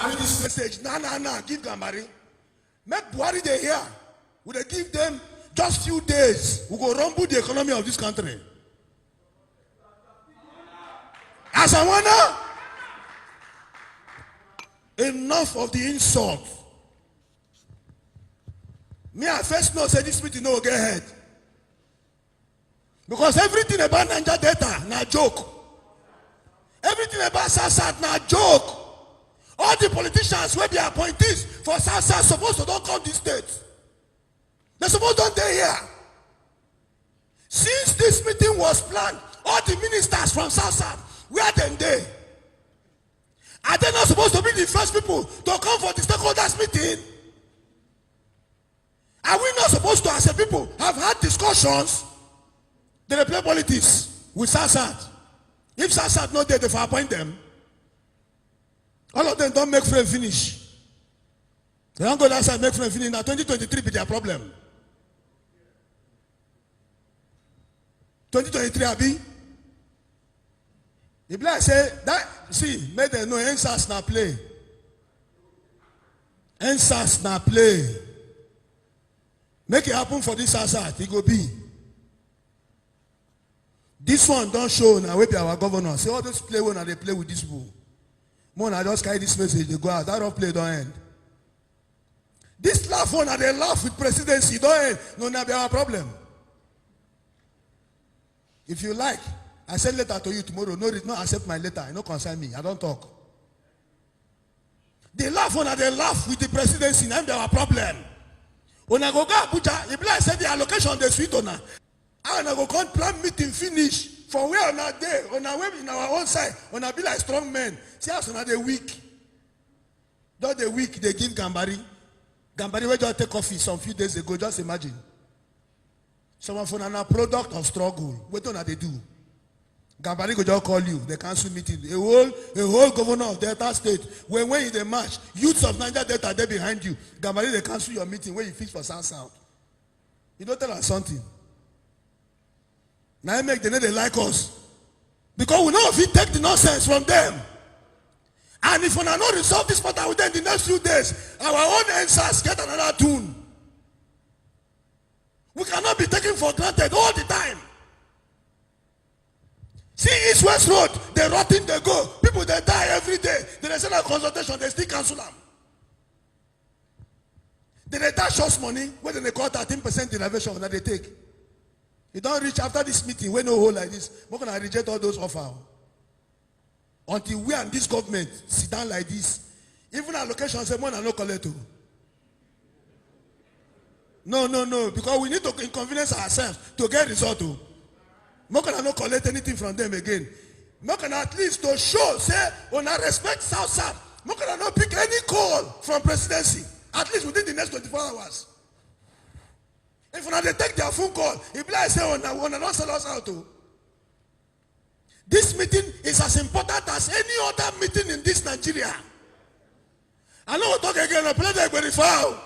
carry this message. Nah, give Gambari. Make Buhari they here. We they give them just few days. We go rumble the economy of this country. As I wanna, enough of the insult. Me, I first know say this meeting no get ahead. Because everything about Niger Delta na joke. Everything about EndSARS na joke. All the politicians will be appointees for EndSARS supposed to don't come this state. They supposed to don't stay here. Since this meeting was planned, all the ministers from EndSARS, where are they? Are they not supposed to be the first people to come for the stakeholders meeting? Are we not supposed to, as a people, have had discussions? They play politics with EndSARS. If EndSARS not there, they will appoint them. All of them don't make frame finish. They don't go that side make frame finish. Now 2023 be their problem. 2023 Abi. The black say that see, make them know EndSARS na play. EndSARS na play. Make it happen for this EndSARS. It go be. This one don't show now. We be our governor. Say all those play when they play with this bull. More I just carry this message. They go out. That don't play don't end. This laugh one they laugh with presidency don't end. No, now be our problem. If you like, I send letter to you tomorrow. No, not accept my letter. No concern me. I don't talk. They laugh when they laugh with the presidency. Now be our problem. When I go Abuja, if I say the allocation the sweet on. And I go come plan meeting finish for where on our day, on our way in our own side, on our be like strong men. See us on the week. Not the week they give Gambari. Gambari we just take office some few days ago. Just imagine. Someone for a product of struggle. What don't they do? Gambari go just call you. They cancel meeting. A whole governor of Delta State. When in the march, youths of Niger Delta they behind you. Gambari they cancel your meeting when you fix for South. You don't tell us something. Now make them know they like us. Because we know if we take the nonsense from them. And if we are not resolve this matter within the next few days, our own EndSARS get another tune. We cannot be taken for granted all the time. See East West Road, they rotting, they go. People they die every day. They send a consultation, they still cancel them. They dash us money, when they call 13% innovation that they take. You don't reach after this meeting, we no hold like this. We're going to reject all those offers. Until we and this government sit down like this. Even allocation say, no collect. No. Because we need to inconvenience ourselves to get result. We're going to not collect anything from them again. We're going to at least to show, say, when I respect South, we're going to not pick any call from presidency. At least within the next 24 hours. If they take their phone call, if I say, "Oh, not sell us out." This meeting is as important as any other meeting in this Nigeria. I know we'll talk again. I play the very foul.